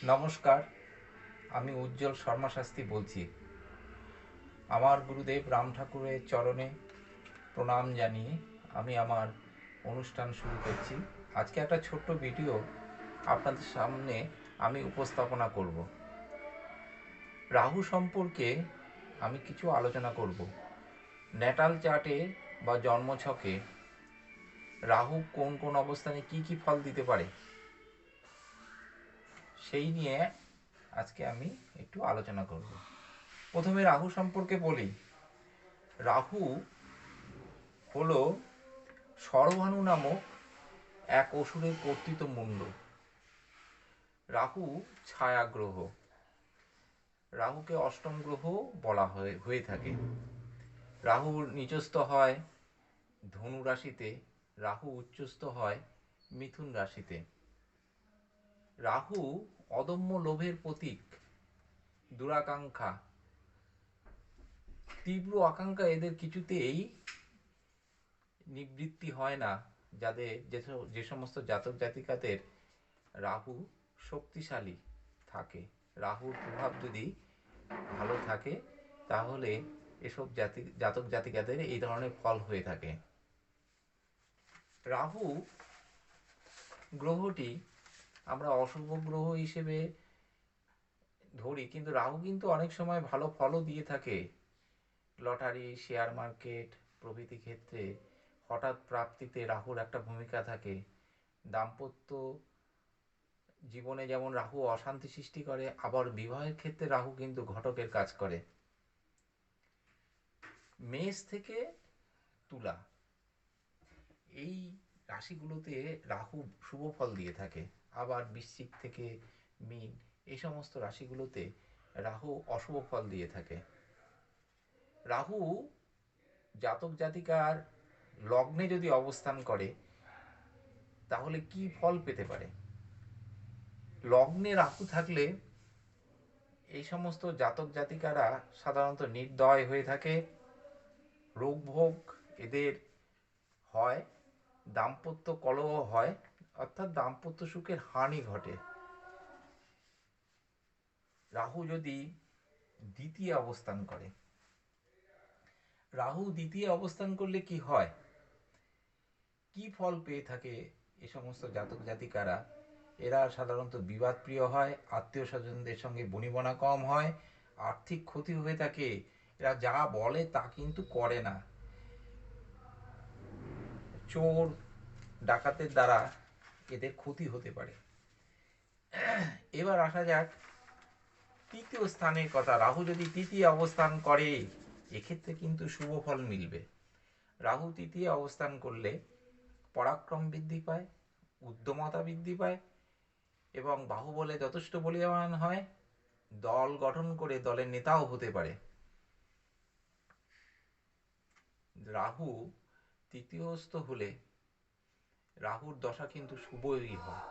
নমস্কার, আমি উজ্জ্বল শর্মা শাস্ত্রী বলছি। আমার গুরুদেব রাম ঠাকুরের চরণে প্রণাম জানিয়ে আমি আমার অনুষ্ঠান শুরু করছি। আজকে একটা ছোট্ট ভিডিও আপনাদের সামনে আমি উপস্থাপনা করব। রাহু সম্পর্কে আমি কিছু আলোচনা করব। ন্যাটাল চার্টে বা জন্মছকে রাহু কোন কোন অবস্থানে কি কি ফল দিতে পারে সেই নিয়ে আজকে আমি একটু আলোচনা করব। প্রথমে রাহু সম্পর্কে বলি। রাহু হলো শরভানু নামক এক অসুরের কর্তৃত মুণ্ড। রাহু ছায়া গ্রহ। রাহুকে অষ্টম গ্রহ বলা হয়ে থাকে। রাহু নিচস্থ হয় ধনু রাশিতে, রাহু উচ্চস্থ হয় মিথুন রাশিতে। রাহু অদম্য লোভের প্রতীক, দুরাকাঙ্ক্ষা, তীব্র আকাঙ্ক্ষা এদের কিছুতেই নিবৃত্তি হয় না। যাদের যে সমস্ত জাতক জাতিকাদের রাহু শক্তিশালী থাকে, রাহুর প্রভাব যদি ভালো থাকে, তাহলে এসব জাতক জাতিকাদের এই ধরনের ফল হয়ে থাকে। রাহু গ্রহটি আমরা অশুভ গ্রহ হিসেবে ধরি, কিন্তু রাহু কিন্তু অনেক সময় ভালো ফলও দিয়ে থাকে। লটারি, শেয়ার মার্কেট প্রভৃতি ক্ষেত্রে হঠাৎ প্রাপ্তিতে রাহুর একটা ভূমিকা থাকে। দাম্পত্য জীবনে যেমন রাহু অশান্তি সৃষ্টি করে, আবার বিবাহের ক্ষেত্রে রাহু কিন্তু ঘটকের কাজ করে। মেষ থেকে তুলা এই রাশিগুলোতে রাহু শুভ ফল দিয়ে থাকে। আবার বৃশ্চিক থেকে মীন এই সমস্ত রাশিগুলোতে রাহু অশুভ ফল দিয়ে থাকে। রাহু জাতক জাতিকার লগ্নে যদি অবস্থান করে, তাহলে কি ফল পেতে পারে? লগ্নে রাহু থাকলে এই সমস্ত জাতক জাতিকারা সাধারণত নির্দয় হয়ে থাকে, রোগভোগ এদের হয়, দাম্পত্য কলহ হয়, অর্থাৎ দাম্পত্য সুখের হানি ঘটে। রাহু যদি দ্বিতীয় অবস্থান করে, রাহু দ্বিতীয় অবস্থান করলে কি হয়, কি ফল পেয়ে থাকে এ সমস্ত জাতক জাতিকারা? এরা সাধারণত বিবাদ প্রিয় হয়, আত্মীয় স্বজনদের সঙ্গে বনিবনা কম হয়, আর্থিক ক্ষতি হয়ে থাকে। এরা যা বলে তা কিন্তু করে না। চোর ডাকাতের দ্বারা এদের ক্ষতি হতে পারে। এবার আসা যাক তৃতীয় স্থানের কথা। রাহু যদি তৃতীয় অবস্থান করে, এক্ষেত্রে কিন্তু শুভ ফল মিলবে। রাহু তৃতীয় অবস্থান করলে পরাক্রম বৃদ্ধি পায়, উদ্যমতা বৃদ্ধি পায় এবং বাহুবলে যথেষ্ট বলীয়ান হয়, দল গঠন করে দলের নেতাও হতে পারে। রাহু তৃতীয়স্থ হলে রাহুর দশা কিন্তু শুভই হয়।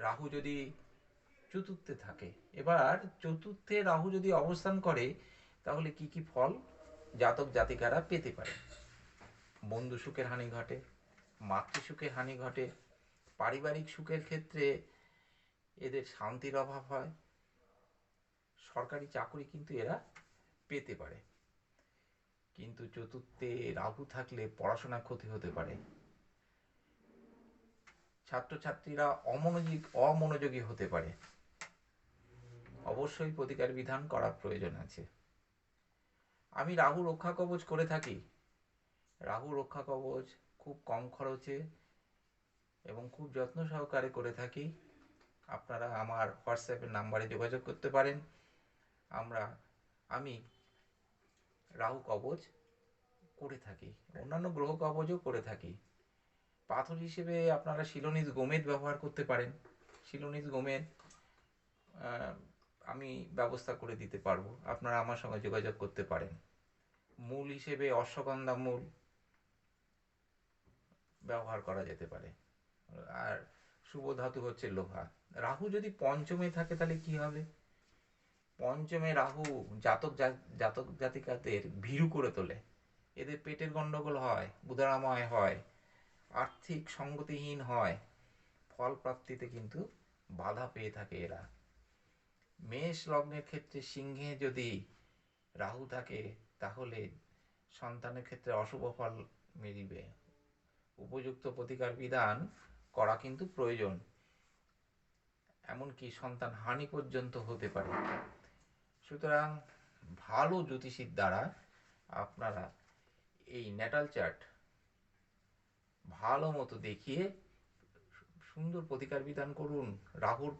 রাহু যদি চতুর্থে থাকে, এবার চতুর্থে রাহু যদি অবস্থান করে, তাহলে কি কি ফল জাতক জাতিকারা পেতে পারে? বন্ধু সুখের হানি ঘটে, মাতৃ সুখের হানি ঘটে, পারিবারিক সুখের ক্ষেত্রে এদের শান্তির অভাব হয়, সরকারি চাকরি কিন্তু এরা পেতে পারে। কিন্তু চতুর্থে রাহু থাকলে পড়াশোনার ক্ষতি হতে পারে, ছাত্রছাত্রীরা অমনোযোগী হতে পারে। অবশ্যই প্রতিকার বিধান করার প্রয়োজন আছে। আমি রাহু রক্ষা কবচ করে থাকি। রাহু রক্ষা কবচ খুব কম খরচে এবং খুব যত্ন সহকারে করে থাকি। আপনারা আমার হোয়াটসঅ্যাপের নাম্বারে যোগাযোগ করতে পারেন। আমি রাহু কবচ করে থাকি, অন্যান্য গ্রহ কবচও করে থাকি। পাথর হিসেবে আপনারা শিলনিজ গোমেদ ব্যবহার করতে পারেন। শিলনিজ গোমেদ আমি ব্যবস্থা করে দিতে পারবো, আপনারা আমার সঙ্গে যোগাযোগ করতে পারেন। মূল হিসেবে অশ্বগন্ধা মূল ব্যবহার করা যেতে পারে। আর শুভ ধাতু হচ্ছে লোহা। রাহু যদি পঞ্চমে থাকে, তাহলে কি হবে? পঞ্চমে রাহু জাতক জাতিকাদের ভীরু করে তোলে। এদের পেটের গন্ডগোল হয়, উদারাময় হয়, আর্থিক সঙ্গতিহীন হয়, ফল প্রাপ্তিতে কিন্তু বাধা পেয়ে থাকে এরা। মেষ লগ্নের ক্ষেত্রে সিংহে যদি রাহু থাকে তাহলে সন্তানের ক্ষেত্রে অশুভ ফল মিলবে। উপযুক্ত প্রতিকার বিধান করা কিন্তু প্রয়োজন, এমনকি সন্তান হানি পর্যন্ত হতে পারে। সুতরাং ভালো জ্যোতিষীর দ্বারা আপনারা এই ন্যাটাল চার্ট ভালো মতো দেখিয়ে সুন্দর প্রতিকার বিধান করুন। রাহুর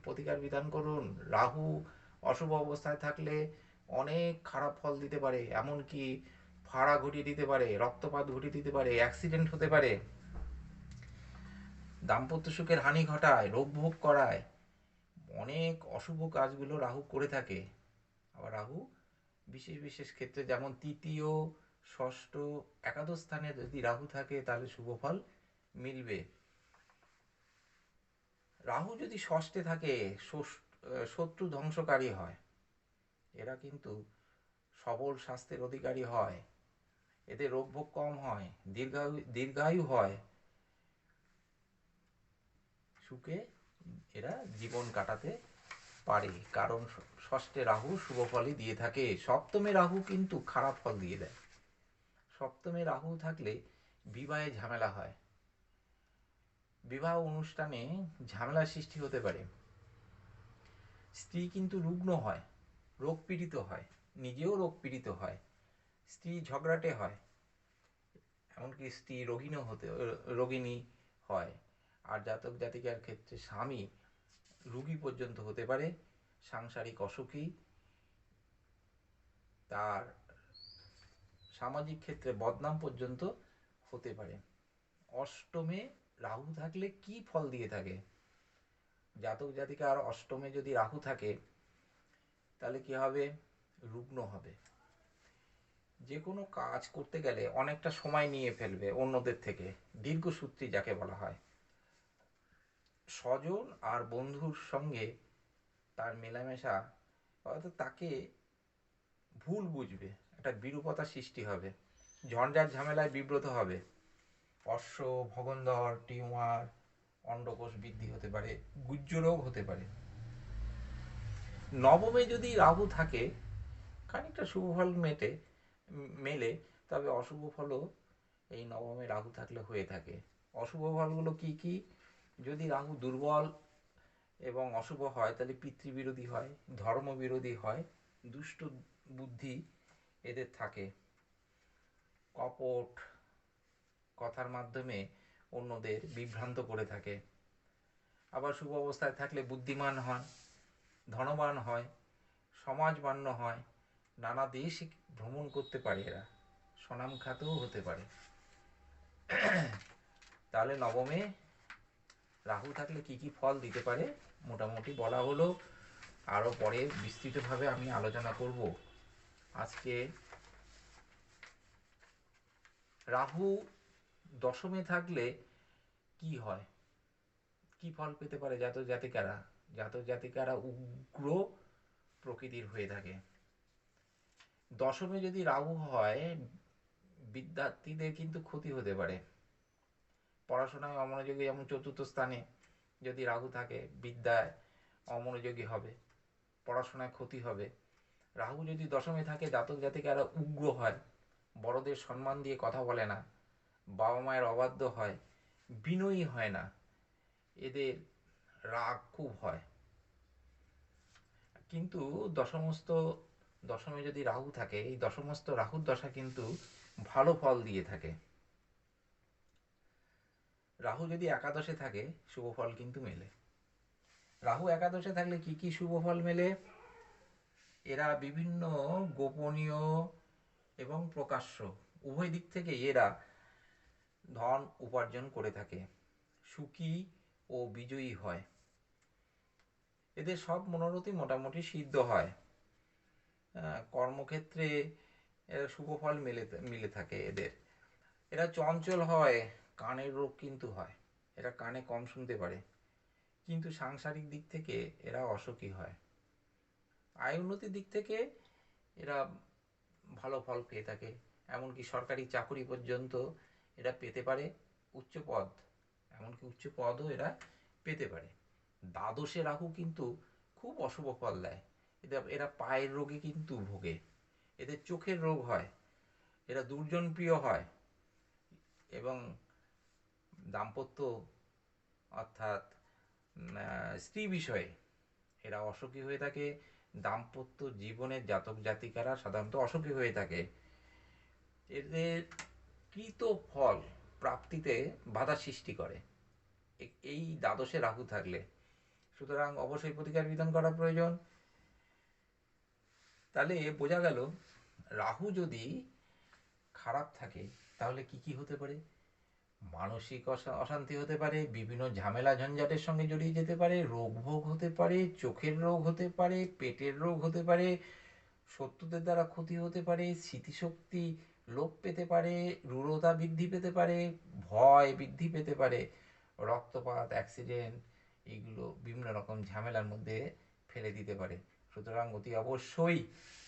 প্রতিকার বিধান করুন। রাহু অশুভ অবস্থায় থাকলে অনেক খারাপ ফল দিতে পারে, এমনকি ফাড়া ঘটিয়ে দিতে পারে, রক্তপাত ঘটিয়ে দিতে পারে, অ্যাক্সিডেন্ট হতে পারে, দাম্পত্য সুখের হানি ঘটায়, রোগ ভোগ করায়, অনেক অশুভ কাজগুলো রাহু করে থাকে। আবার রাহু বিশেষ বিশেষ ক্ষেত্রে যেমন তৃতীয়, ষষ্ঠ, একাদশ স্থানে যদি রাহু থাকে তাহলে শুভ ফল মিলবে। রাহু যদি ষষ্ঠে থাকে শত্রু ধ্বংসকারী হয়, এরা কিন্তু সবল স্বাস্থ্যের অধিকারী হয়, এদের রোগ ভোগ কম হয়, দীর্ঘায়ু হয়, সুখে এরা জীবন কাটাতে পারে, কারণ ষষ্ঠে রাহু শুভ ফলই দিয়ে থাকে। সপ্তমে রাহু কিন্তু খারাপ ফল দিয়ে দেয়। সপ্তমে রাহু থাকলে বিবাহে ঝামেলা হয়, বিবাহ অনুষ্ঠানে ঝামেলার সৃষ্টি হতে পারে। স্ত্রী কিন্তু রুগ্ন হয়, রোগ পীড়িত হয়, নিজেও রোগ পীড়িত হয়, স্ত্রী ঝগড়াটে হয়, এমনকি স্ত্রী রোগিণী হয়। আর জাতক জাতিকার ক্ষেত্রে স্বামী রোগী পর্যন্ত হতে পারে, সাংসারিক অসুখী, তার সামাজিক ক্ষেত্রে বদনাম পর্যন্ত হতে পারে। অষ্টমে রাহু থাকলে কি ফল দিয়ে থাকে? জাতক জাতিকার অষ্টমে যদি রাহু থাকে তাহলে কি হবে? রুগ্ন হবে, যে কোনো কাজ করতে গেলে অনেকটা সময় নিয়ে ফেলবে অন্যদের থেকে, দীর্ঘসূত্রী যাকে বলা হয়। স্বজন আর বন্ধুর সঙ্গে তার মেলামেশা হয়তো তাকে ভুল বুঝবে, একটা বিরূপতা সৃষ্টি হবে, ঝঞ্ঝাট ঝামেলায় বিব্রত হবে, অশ্ব, ভগন্দর, টিউমার, অন্ডকোষ বৃদ্ধি হতে পারে, গুজ্জ রোগ হতে পারে। নবমে যদি রাহু থাকে খানিকটা শুভ ফল মেলে, তবে অশুভ ফলও এই নবমে রাহু থাকলে হয়ে থাকে। অশুভ ফলগুলো কি কি? যদি রাহু দুর্বল এবং অশুভ হয় তাহলে পিতৃবিরোধী হয়, ধর্মবিরোধী হয়, দুষ্ট বুদ্ধি এদের থাকে, কপট কথার মাধ্যমে অন্যদের বিভ্রান্ত করে থাকে। আবার শুভ অবস্থায় থাকলে বুদ্ধিমান হয়, ধনবান হয়, সমাজমান্য হয়, নানা দেশ ভ্রমণ করতে পারে, এরা স্বনাম খ্যাতও হতে পারে। তাহলে নবমে রাহু থাকলে কি কি ফল দিতে পারে মোটামুটি বলা হলো, আরও পরে বিস্তৃতভাবে আমি আলোচনা করব। আজকে রাহু দশমে থাকলে কি হয়, কি ফল পেতে পারে জাতক জাতিকারা? জাতক জাতিকারা উগ্র প্রকৃতির হয়ে থাকে। দশমে যদি রাহু হয় বিদ্যার্থীদের কিন্তু ক্ষতি হতে পারে, পড়াশোনায় অমনোযোগী, যেমন চতুর্থ স্থানে যদি রাহু থাকে বিদ্যায় অমনোযোগী হবে, পড়াশোনায় ক্ষতি হবে। রাহু যদি দশমে থাকে জাতক জাতিকারা উগ্র হয়, বড়দের সম্মান দিয়ে কথা বলে না, বাবা মায়ের অবাধ্য হয়, বিনয়ী হয় না, এদের রাগ খুব হয়। কিন্তু দশমে যদি রাহু থাকে, এই দশমস্ত রাহুর দশা কিন্তু ভালো ফল দিয়ে থাকে। রাহু যদি একাদশে থাকে শুভ ফল কিন্তু মেলে। রাহু একাদশে থাকলে কি কি শুভ ফল মেলে? এরা বিভিন্ন গোপনীয় এবং প্রকাশ্য উভয় দিক থেকে এরা ধন উপার্জন করে থাকে, সুখী ও বিজয়ী হয়, এদের সব মনোরথই মোটামুটি সিদ্ধ হয়। কর্মক্ষেত্রে শুভ ফল মিলে থাকে এদের। এরা চঞ্চল হয়, কানের রোগ কিন্তু হয়, এরা কানে কম শুনতে পারে, কিন্তু সাংসারিক দিক থেকে এরা অসুখী হয়। আয় উন্নতির দিক থেকে এরা ভালো ফল পেয়ে থাকে, এমনকি সরকারি চাকরি পর্যন্ত এরা পেতে পারে, উচ্চ পদ, এমনকি উচ্চ পদও এরা পেতে পারে। দ্বাদশে রাহু কিন্তু খুব অশুভ ফল দেয়। এরা পায়ের রোগে কিন্তু ভোগে, এদের চোখের রোগ হয়, এরা দুর্জনপ্রিয় হয় এবং দাম্পত্য অর্থাৎ স্ত্রী বিষয়ে এরা অসুখী হয়ে থাকে। দাম্পত্য জীবনের জাতক জাতিকারা সাধারণত অসুখী হয়ে থাকে। এদের কৃত ফল প্রাপ্তিতে বাধা সৃষ্টি করে এই দ্বাদশে রাহু থাকলে। সুতরাং অবশ্যই প্রতিকার বিধান করা প্রয়োজন। তাহলে বোঝা গেল রাহু যদি খারাপ থাকে তাহলে কি কি হতে পারে। মানসিক অশান্তি হতে পারে, বিভিন্ন ঝামেলা ঝঞ্ঝাটের সঙ্গে জড়িয়ে যেতে পারে, রোগ ভোগ হতে পারে, চোখের রোগ হতে পারে, পেটের রোগ হতে পারে, শত্রুদের দ্বারা ক্ষতি হতে পারে, স্মৃতিশক্তি লোপ পেতে পারে, রূঢ়তা বৃদ্ধি পেতে পারে, ভয় বৃদ্ধি পেতে পারে, রক্তপাত, অ্যাক্সিডেন্ট, এইগুলো বিভিন্ন রকম ঝামেলার মধ্যে ফেলে দিতে পারে। সুতরাং অতি অবশ্যই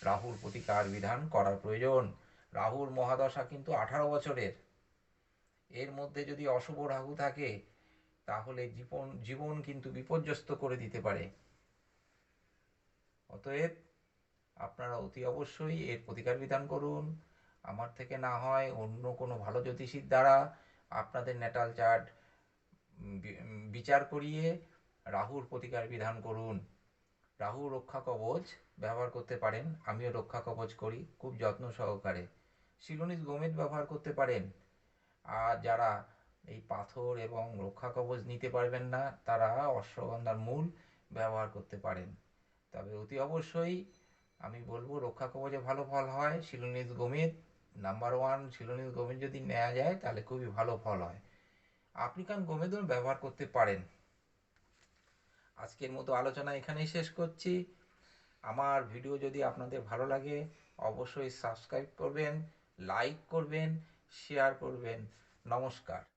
রাহুর প্রতিকার বিধান করার প্রয়োজন। রাহুর মহাদশা কিন্তু 18 বছরের। এর মধ্যে যদি অশুভ রাহু থাকে তাহলে জীবন কিন্তু বিপর্যস্ত করে দিতে পারে। অতএব আপনারা অতি অবশ্যই এর প্রতিকার বিধান করুন। আমার থেকে না হয় অন্য কোনো ভালো জ্যোতিষীর দ্বারা আপনাদের ন্যাটাল চার্ট বিচার করিয়ে রাহুর প্রতিকার বিধান করুন। রাহু রক্ষা কবচ ব্যবহার করতে পারেন, আমিও রক্ষা কবচ করি খুব যত্ন সহকারে। শিলনিজ গোমেদ ব্যবহার করতে পারেন। আর যারা এই পাথর এবং রক্ষা কবচ নিতে পারবেন না তারা অশ্বগন্ধার মূল ব্যবহার করতে পারেন। তবে অতি অবশ্যই আমি বলবো রক্ষা কবচে ভালো ফল হয় শিলনিজ গোমেদ নাম্বার 1। শিলনিজ গোমেদ যদি নেওয়া যায় তাহলে খুবই ভালো ফল হয়। আফ্রিকান গোমেদও ব্যবহার করতে পারেন। আজকের মতো আলোচনা এখানেই শেষ করছি। আমার ভিডিও যদি আপনাদের ভালো লাগে অবশ্যই সাবস্ক্রাইব করবেন, লাইক করবেন, শেয়ার করবেন। নমস্কার।